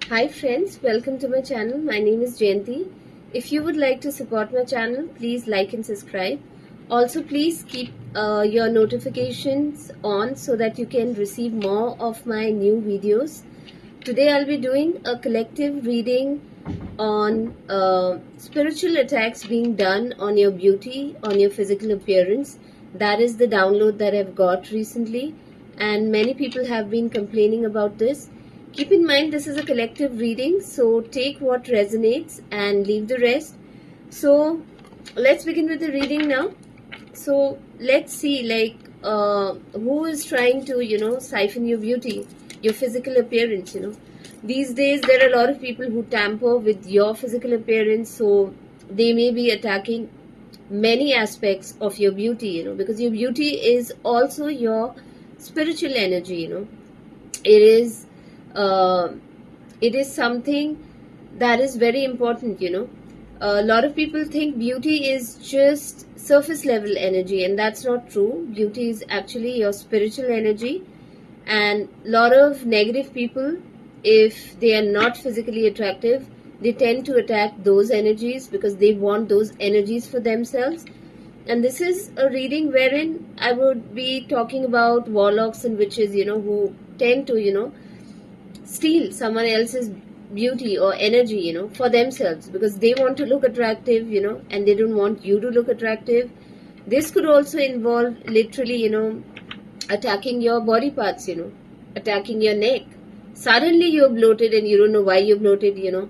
Hi friends, welcome to my channel. My name is Jayanti. If you would like to support my channel, please like and subscribe. Also, please keep your notifications on so that you can receive more of my new videos. Today I'll be doing a collective reading on spiritual attacks being done on your beauty, on your physical appearance. That is the download that I've got recently, and many people have been complaining about this. Keep in mind this is a collective reading, so take what resonates and leave the rest. So let's begin with the reading now. So let's see, who is trying to siphon your beauty, your physical appearance. These days there are a lot of people who tamper with your physical appearance, so they may be attacking many aspects of your beauty, because your beauty is also your spiritual energy. It is uh, it is something that is very important. A lot of people think beauty is just surface level energy, and that's not true. Beauty is actually your spiritual energy, and a lot of negative people, if they are not physically attractive, they tend to attack those energies because they want those energies for themselves. And this is a reading wherein I would be talking about warlocks and witches, who tend to steal someone else's beauty or energy, for themselves because they want to look attractive, and they don't want you to look attractive. This could also involve literally, attacking your body parts, attacking your neck. Suddenly you're bloated and you don't know why you're bloated. Your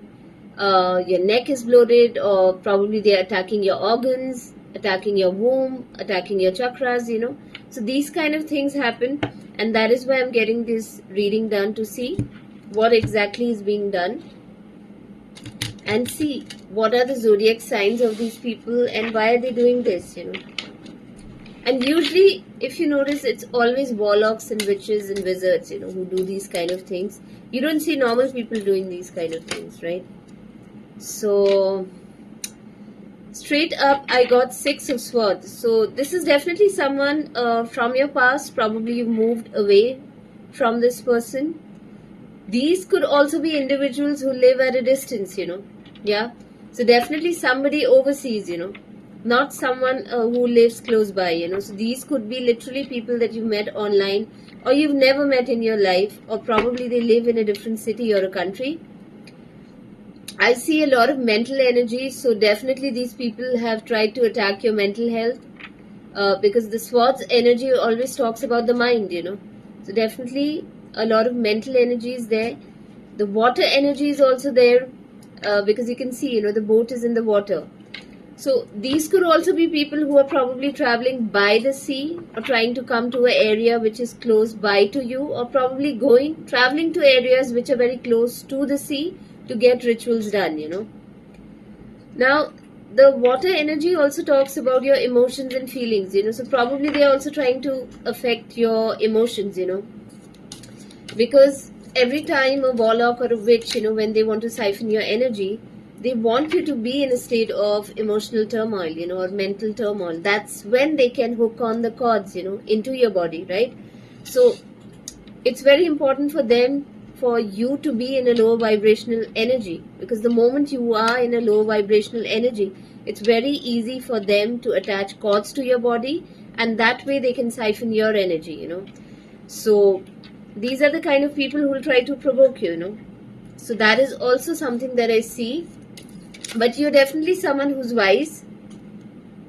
neck is bloated, or probably they're attacking your organs, attacking your womb, attacking your chakras. So these kind of things happen, and that is why I'm getting this reading done to see what exactly is being done and see what are the zodiac signs of these people and why are they doing this. And usually, if you notice, it's always warlocks and witches and wizards, who do these kind of things. You don't see normal people doing these kind of things, right? So straight up I got 6 of swords. So this is definitely someone from your past. Probably you moved away from this person. These could also be individuals who live at a distance. Yeah, so definitely somebody overseas, not someone who lives close by. So these could be literally people that you met online or you've never met in your life, or probably they live in a different city or a country. I see a lot of mental energy, so definitely these people have tried to attack your mental health, because the swords energy always talks about the mind. So definitely a lot of mental energy is there. The water energy is also there, because you can see, the boat is in the water. So these could also be people who are probably traveling by the sea or trying to come to an area which is close by to you, or probably traveling to areas which are very close to the sea to get rituals done. Now, the water energy also talks about your emotions and feelings. So probably they are also trying to affect your emotions, because every time a warlock or a witch, when they want to siphon your energy, they want you to be in a state of emotional turmoil, or mental turmoil. That's when they can hook on the cords, into your body, right? So it's very important for you to be in a lower vibrational energy, because the moment you are in a lower vibrational energy, it's very easy for them to attach cords to your body, and that way they can siphon your energy. So these are the kind of people who will try to provoke you. So that is also something that I see. But you're definitely someone who's wise.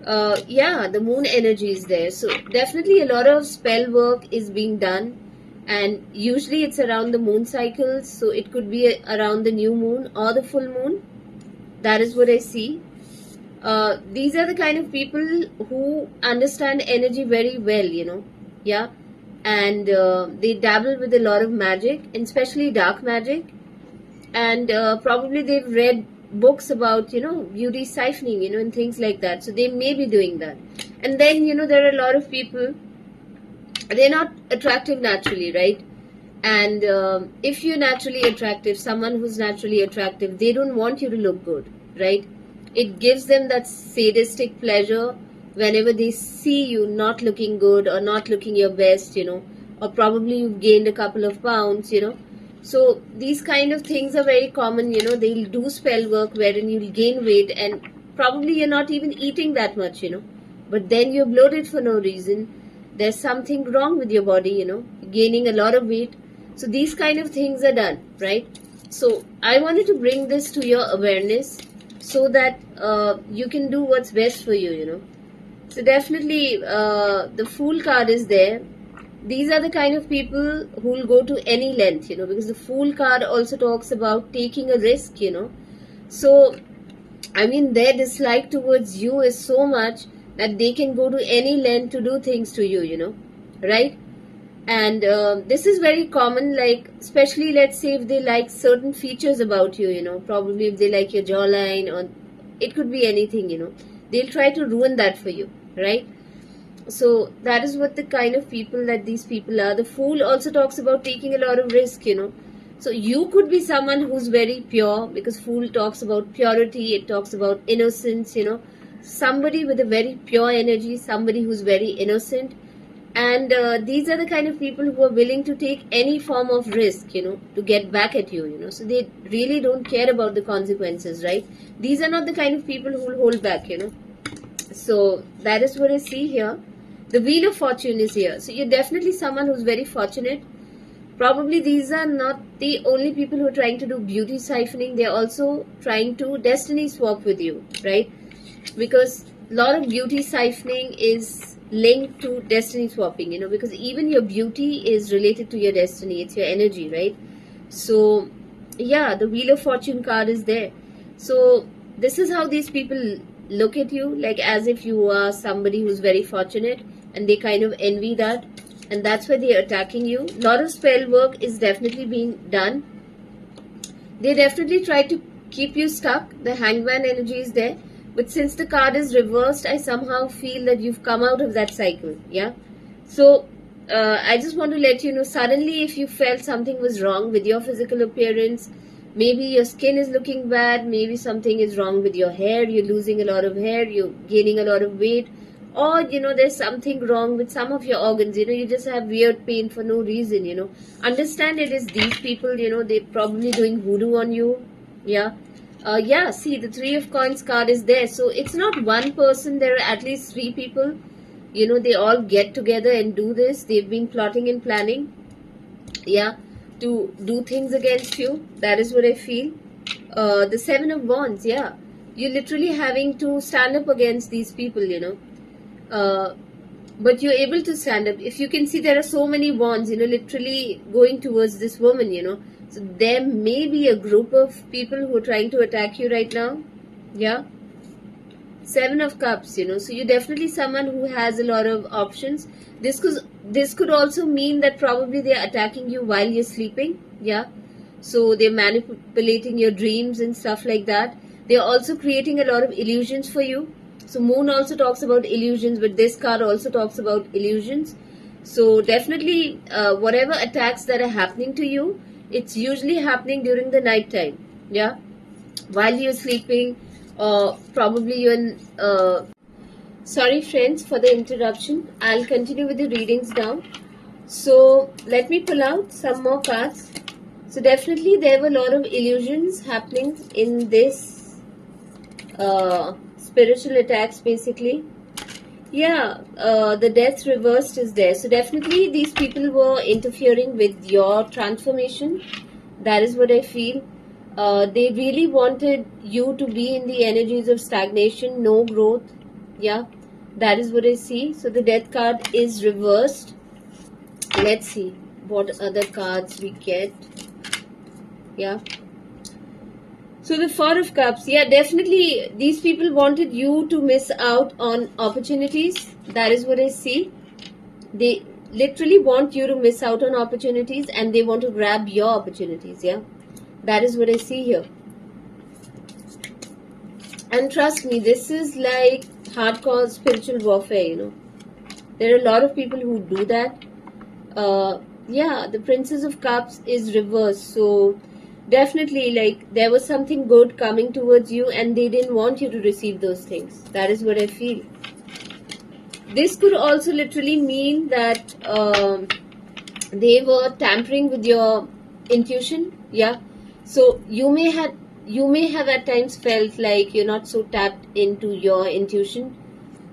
Yeah, the moon energy is there. So definitely a lot of spell work is being done. And usually it's around the moon cycles. So it could be around the new moon or the full moon. That is what I see. These are the kind of people who understand energy very well. Yeah. And they dabble with a lot of magic, and especially dark magic. And probably they've read books about beauty siphoning, and things like that. So they may be doing that. And then there are a lot of people, they're not attractive naturally, right? And if you're naturally attractive, someone who's naturally attractive, they don't want you to look good, right? It gives them that sadistic pleasure whenever they see you not looking good or not looking your best, or probably you've gained a couple of pounds. So these kind of things are very common, they'll do spell work wherein you'll gain weight, and probably you're not even eating that much, but then you're bloated for no reason. There's something wrong with your body, gaining a lot of weight. So these kind of things are done, right? So I wanted to bring this to your awareness so that you can do what's best for you, So definitely the Fool card is there. These are the kind of people who will go to any length, because the Fool card also talks about taking a risk, So, I mean, their dislike towards you is so much that they can go to any length to do things to you, right? And this is very common, like, especially let's say if they like certain features about you, probably if they like your jawline, or it could be anything, they'll try to ruin that for you, right? So that is what the kind of people that these people are. The Fool also talks about taking a lot of risk, So you could be someone who's very pure, because Fool talks about purity, it talks about innocence, Somebody with a very pure energy, somebody who's very innocent. And these are the kind of people who are willing to take any form of risk, to get back at you, So they really don't care about the consequences, right? These are not the kind of people who will hold back, So that is what I see here. The Wheel of Fortune is here. So you're definitely someone who's very fortunate. Probably these are not the only people who are trying to do beauty siphoning. They're also trying to destiny swap with you, right? Because a lot of beauty siphoning is linked to destiny swapping, because even your beauty is related to your destiny. It's your energy, right? So, yeah, the Wheel of Fortune card is there. So, this is how these people look at you, like as if you are somebody who's very fortunate, and they kind of envy that, and that's why they're attacking you. A lot of spell work is definitely being done. They definitely try to keep you stuck. The Hangman energy is there, but since the card is reversed, I somehow feel that you've come out of that cycle. Yeah. So I just want to let you know, suddenly if you felt something was wrong with your physical appearance, maybe your skin is looking bad, maybe something is wrong with your hair, you're losing a lot of hair, you're gaining a lot of weight, or there's something wrong with some of your organs, you just have weird pain for no reason, understand it is these people, they're probably doing voodoo on you. Yeah. Yeah, see, the Three of Coins card is there. So it's not one person, there are at least three people, they all get together and do this. They've been plotting and planning, yeah, to do things against you. That is what I feel. The Seven of Wands, yeah, you're literally having to stand up against these people, but you're able to stand up. If you can see, there are so many wands, literally going towards this woman, So there may be a group of people who are trying to attack you right now. Yeah. Seven of Cups, So you're definitely someone who has a lot of options. This could also mean that probably they're attacking you while you're sleeping. Yeah. So they're manipulating your dreams and stuff like that. They're also creating a lot of illusions for you. So Moon also talks about illusions, but this card also talks about illusions. So definitely whatever attacks that are happening to you, it's usually happening during the night time. Yeah. While you're sleeping, or probably you're in... sorry friends for the interruption. I'll continue with the readings now. So let me pull out some more cards. So definitely there were a lot of illusions happening in this spiritual attacks basically. Yeah, the Death reversed is there. So definitely these people were interfering with your transformation. That is what I feel. They really wanted you to be in the energies of stagnation, no growth. Yeah, that is what I see. So the Death card is reversed. Let's see what other cards we get. Yeah. So the Four of Cups, yeah, definitely these people wanted you to miss out on opportunities. That is what I see. They literally want you to miss out on opportunities, and they want to grab your opportunities, yeah. That is what I see here. And trust me, this is like hardcore spiritual warfare, There are a lot of people who do that. Yeah, the Princess of Cups is reversed, so... definitely, like, there was something good coming towards you and they didn't want you to receive those things. That is what I feel. This could also literally mean that they were tampering with your intuition. Yeah, so you may have at times felt like you're not so tapped into your intuition.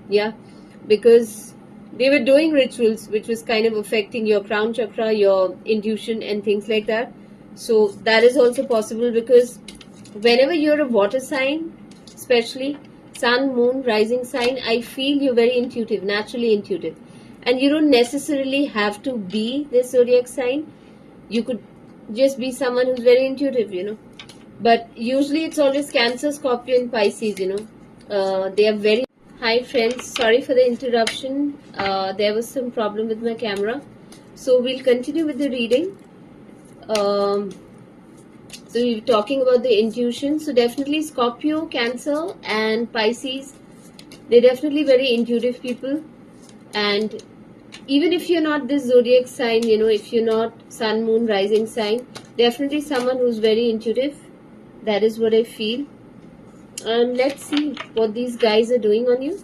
Yeah, because they were doing rituals which was kind of affecting your crown chakra, your intuition, and things like that. So that is also possible, because whenever you're a water sign, especially sun, moon, rising sign, I feel you're very intuitive, naturally intuitive. And you don't necessarily have to be this zodiac sign. You could just be someone who's very intuitive, But usually it's always Cancer, Scorpio, and Pisces, They are very. Hi friends, sorry for the interruption. There was some problem with my camera. So we'll continue with the reading. So we're talking about the intuition. So definitely Scorpio, Cancer, and Pisces, they're definitely very intuitive people. And even if you're not this zodiac sign, if you're not sun, moon, rising sign, definitely someone who's very intuitive. That is what I feel. And let's see what these guys are doing on you.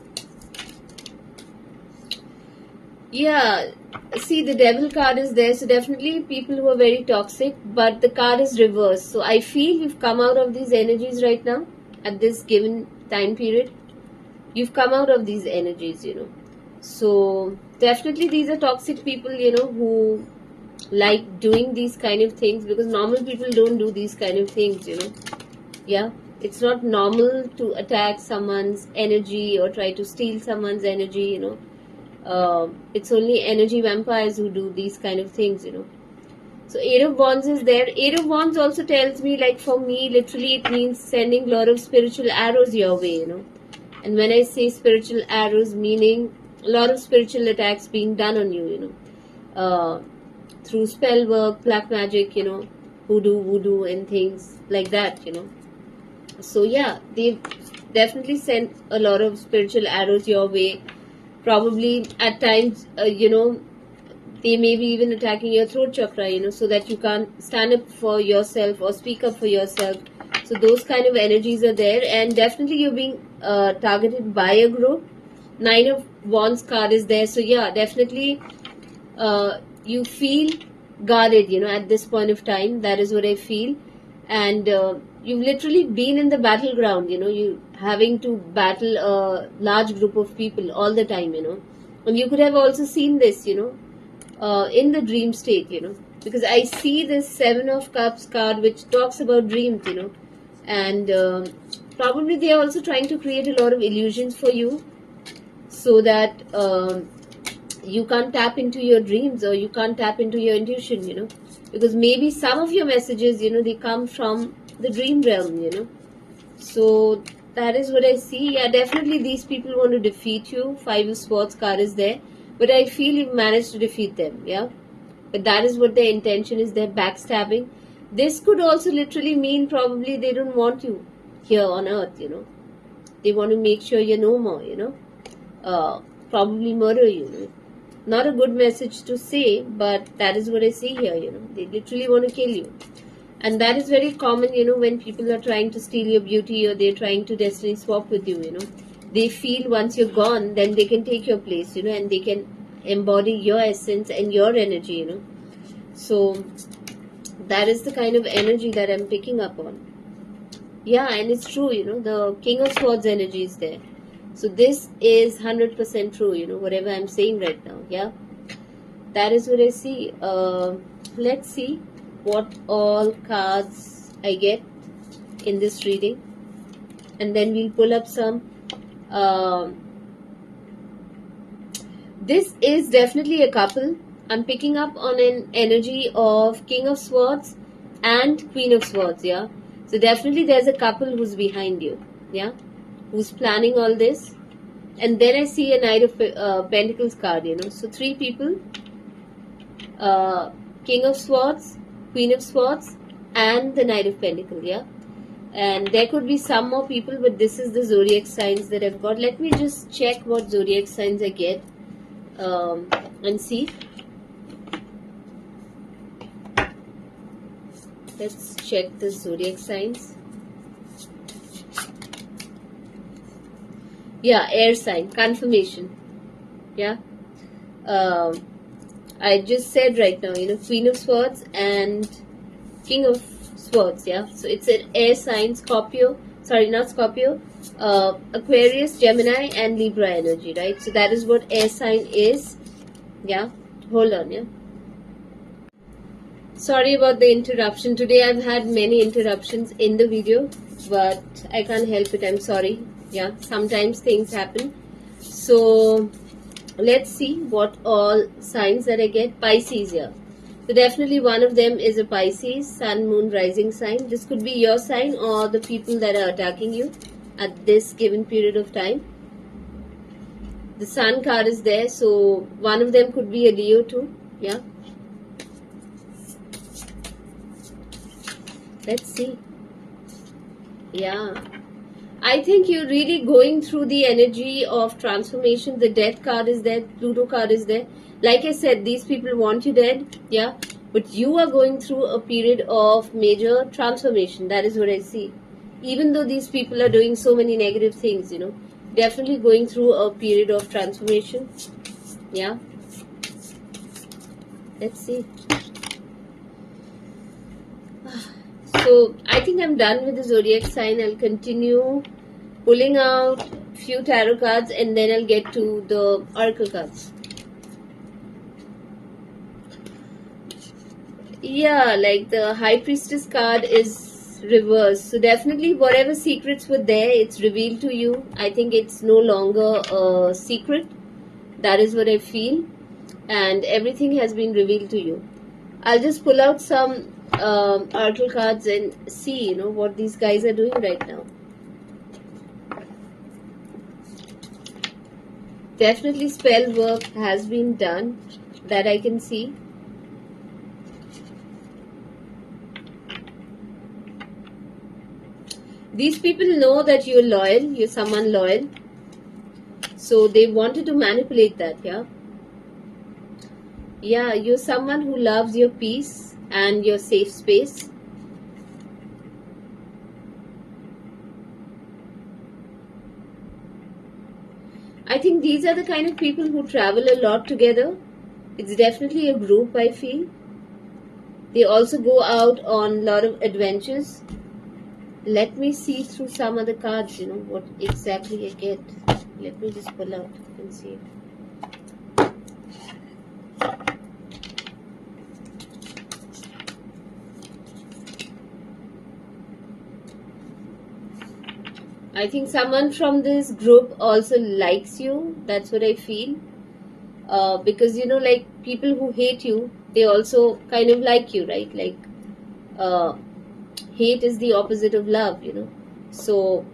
Yeah, see, the devil card is there, so definitely people who are very toxic, but the card is reversed. So I feel you've come out of these energies right now at this given time period. You've come out of these energies, So definitely these are toxic people, who like doing these kind of things, because normal people don't do these kind of things, Yeah, it's not normal to attack someone's energy or try to steal someone's energy, it's only energy vampires who do these kind of things, So 8 of Wands is there. 8 of Wands also tells me, like for me, literally it means sending a lot of spiritual arrows your way, And when I say spiritual arrows, meaning a lot of spiritual attacks being done on you, through spell work, black magic, hoodoo, voodoo, and things like that, So yeah, they definitely send a lot of spiritual arrows your way. Probably at times, they may be even attacking your throat chakra, so that you can't stand up for yourself or speak up for yourself. So those kind of energies are there, and definitely you're being targeted by a group. 9 of Wands card is there, so yeah, definitely you feel guarded, at this point of time. That is what I feel. And you've literally been in the battleground, you having to battle a large group of people all the time, And you could have also seen this, in the dream state, because I see this 7 of Cups card which talks about dreams, And probably they are also trying to create a lot of illusions for you, so that you can't tap into your dreams, or you can't tap into your intuition, because maybe some of your messages, they come from the dream realm, So that is what I see. Yeah, definitely these people want to defeat you. 5 of Swords card is there, but I feel you've managed to defeat them. Yeah, but that is what their intention is. They're backstabbing. This could also literally mean probably they don't want you here on earth. They want to make sure you're no more. Probably murder you. Not a good message to say, but that is what I see here. They literally want to kill you. And that is very common, when people are trying to steal your beauty, or they're trying to destiny swap with you, They feel once you're gone, then they can take your place, and they can embody your essence and your energy, So that is the kind of energy that I'm picking up on. Yeah, and it's true, the King of Swords energy is there. So this is 100% true, whatever I'm saying right now. Yeah, that is what I see. Let's see what all cards I get in this reading, and then we'll pull up some. This is definitely a couple. I'm picking up on an energy of King of Swords and Queen of Swords. Yeah, so definitely there's a couple who's behind you. Yeah, who's planning all this. And then I see a Knight of Pentacles card, So 3 people, King of Swords, Queen of Swords, and the Knight of Pentacles, yeah. And there could be some more people, but this is the zodiac signs that I've got. Let me just check what zodiac signs I get, and see. Let's check the zodiac signs. Yeah, air sign, confirmation. Yeah. I just said right now, Queen of Swords and King of Swords, yeah. So it's an air sign, Scorpio, sorry, not Scorpio, Aquarius, Gemini, and Libra energy, right? So that is what air sign is, yeah. Hold on, yeah. Sorry about the interruption. Today I've had many interruptions in the video, but I can't help it. I'm sorry. Yeah, sometimes things happen. So let's see what all signs that I get. Pisces, yeah. So definitely one of them is a Pisces, Sun, Moon, Rising sign. This could be your sign or the people that are attacking you at this given period of time. The Sun card is there, so one of them could be a Leo too, yeah. Let's see. Yeah. I think you're really going through the energy of transformation. The death card is there. Pluto card is there. Like I said, these people want you dead. Yeah. But you are going through a period of major transformation. That is what I see. Even though these people are doing so many negative things, definitely going through a period of transformation. Yeah. Let's see. So I think I'm done with the zodiac sign. I'll continue pulling out few tarot cards and then I'll get to the oracle cards. Yeah, like the High Priestess card is reversed. So definitely whatever secrets were there, it's revealed to you. I think it's no longer a secret. That is what I feel. And everything has been revealed to you. I'll just pull out some oracle cards and see, what these guys are doing right now. Definitely spell work has been done, that I can see. These people know that you're loyal, you're someone loyal. So they wanted to manipulate that, yeah. Yeah, you're someone who loves your peace and your safe space. I think these are the kind of people who travel a lot together. It's definitely a group, I feel. They also go out on a lot of adventures. Let me see through some of the cards, what exactly I get. Let me just pull out and see it. I think someone from this group also likes you. That's what I feel. Because, like people who hate you, they also kind of like you, right? Like, hate is the opposite of love, So,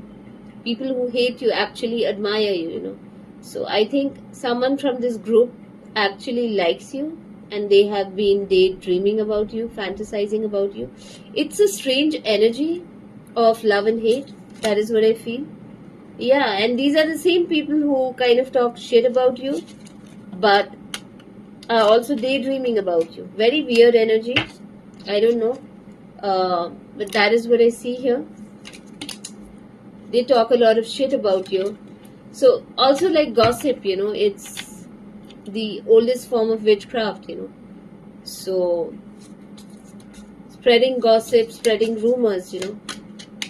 people who hate you actually admire you, So, I think someone from this group actually likes you and they have been daydreaming about you, fantasizing about you. It's a strange energy of love and hate. That is what I feel. Yeah, and these are the same people who kind of talk shit about you, but are also daydreaming about you. Very weird energy. I don't know. But that is what I see here. They talk a lot of shit about you. So, also like gossip, it's the oldest form of witchcraft, So, spreading gossip, spreading rumors,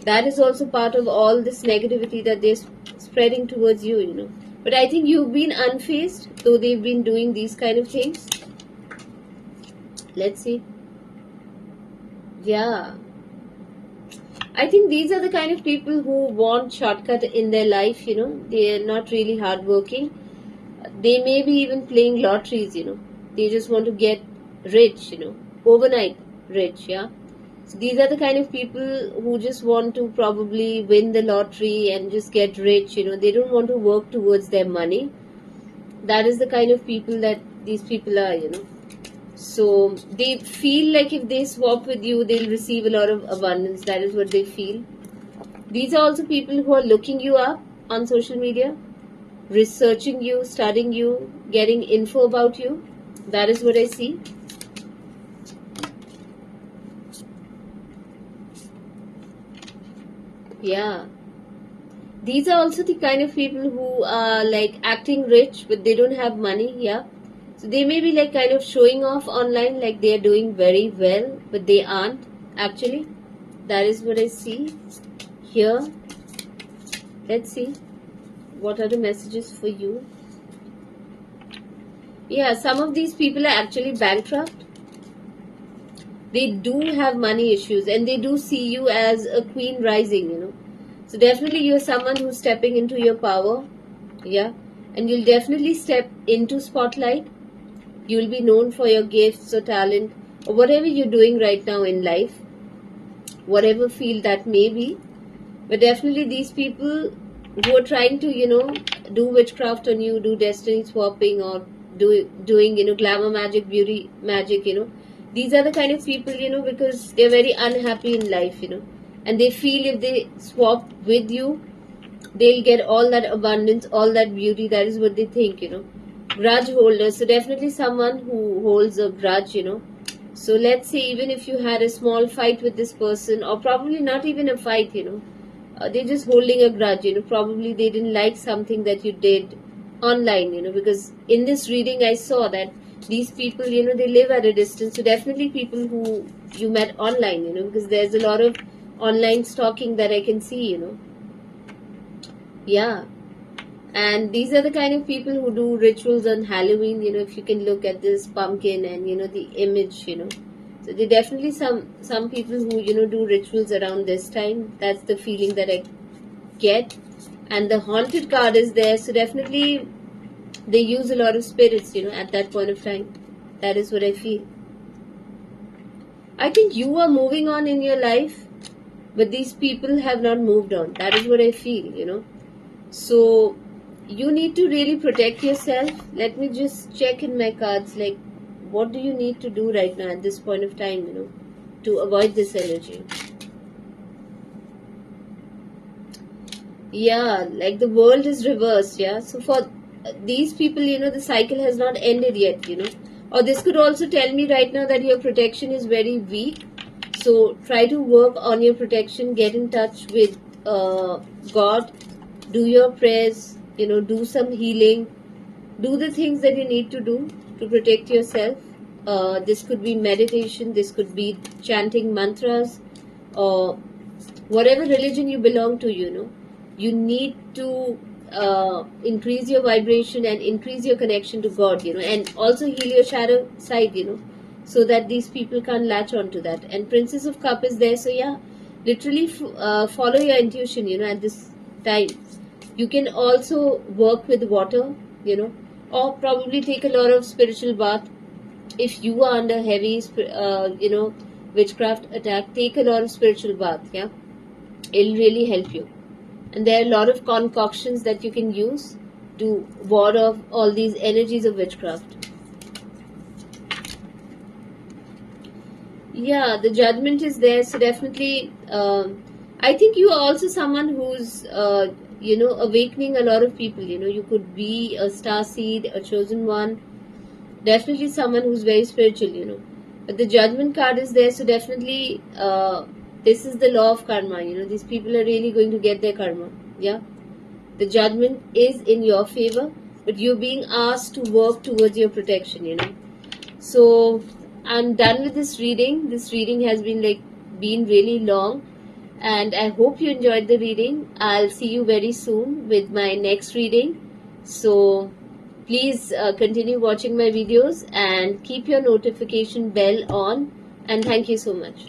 That is also part of all this negativity that they're spreading towards you, But I think you've been unfazed, though they've been doing these kind of things. Let's see. Yeah. I think these are the kind of people who want shortcut in their life, They're not really hardworking. They may be even playing lotteries, They just want to get rich, Overnight rich, yeah. So these are the kind of people who just want to probably win the lottery and just get rich, They don't want to work towards their money. That is the kind of people that these people are, So they feel like if they swap with you, they'll receive a lot of abundance. That is what they feel. These are also people who are looking you up on social media, researching you, studying you, getting info about you. That is what I see. Yeah. These are also the kind of people who are like acting rich but they don't have money. Yeah. So they may be like kind of showing off online like they are doing very well but they aren't. Actually, that is what I see here. Let's see what are the messages for you. Yeah, some of these people are actually bankrupt. They do have money issues, and they do see you as a queen rising, So definitely you're someone who's stepping into your power. Yeah. And you'll definitely step into spotlight. You'll be known for your gifts or talent or whatever you're doing right now in life, whatever field that may be. But definitely these people who are trying to, do witchcraft on you, do destiny swapping, or doing, glamour magic, beauty magic, these are the kind of people, because they're very unhappy in life, and they feel if they swap with you, they'll get all that abundance, all that beauty. That is what they think, Grudge holders. So definitely someone who holds a grudge, So let's say even if you had a small fight with this person, or probably not even a fight, they're just holding a grudge, probably they didn't like something that you did online, because in this reading I saw that these people, they live at a distance. So definitely people who you met online, because there's a lot of online stalking that I can see, Yeah. And these are the kind of people who do rituals on Halloween, if you can look at this pumpkin and, the image, So there definitely some people who, do rituals around this time. That's the feeling that I get. And the haunted card is there. So definitely they use a lot of spirits, at that point of time. That is what I feel. I think you are moving on in your life, but these people have not moved on. That is what I feel, So you need to really protect yourself. Let me just check in my cards, like, what do you need to do right now at this point of time, to avoid this energy? Yeah, like the world is reversed, yeah. So for these people, the cycle has not ended yet, Or this could also tell me right now that your protection is very weak. So try to work on your protection, get in touch with God, do your prayers, do some healing, do the things that you need to do to protect yourself. This could be meditation, this could be chanting mantras, or whatever religion you belong to, you need to increase your vibration and increase your connection to God, and also heal your shadow side, so that these people can't latch onto that. And Princess of Cup is there, so yeah, literally follow your intuition, at this time. You can also work with water, or probably take a lot of spiritual bath. If you are under heavy, witchcraft attack, take a lot of spiritual bath, yeah. It'll really help you. And there are a lot of concoctions that you can use to ward off all these energies of witchcraft. Yeah, the Judgment is there, so definitely, I think you are also someone who's, awakening a lot of people. You could be a star seed, a chosen one, definitely someone who's very spiritual. But the Judgment card is there, so definitely, this is the law of karma. These people are really going to get their karma. Yeah, the Judgment is in your favor, but you're being asked to work towards your protection. So I'm done with this reading. This reading has been really long, and I hope you enjoyed the reading. I'll see you very soon with my next reading. So please continue watching my videos and keep your notification bell on. And thank you so much.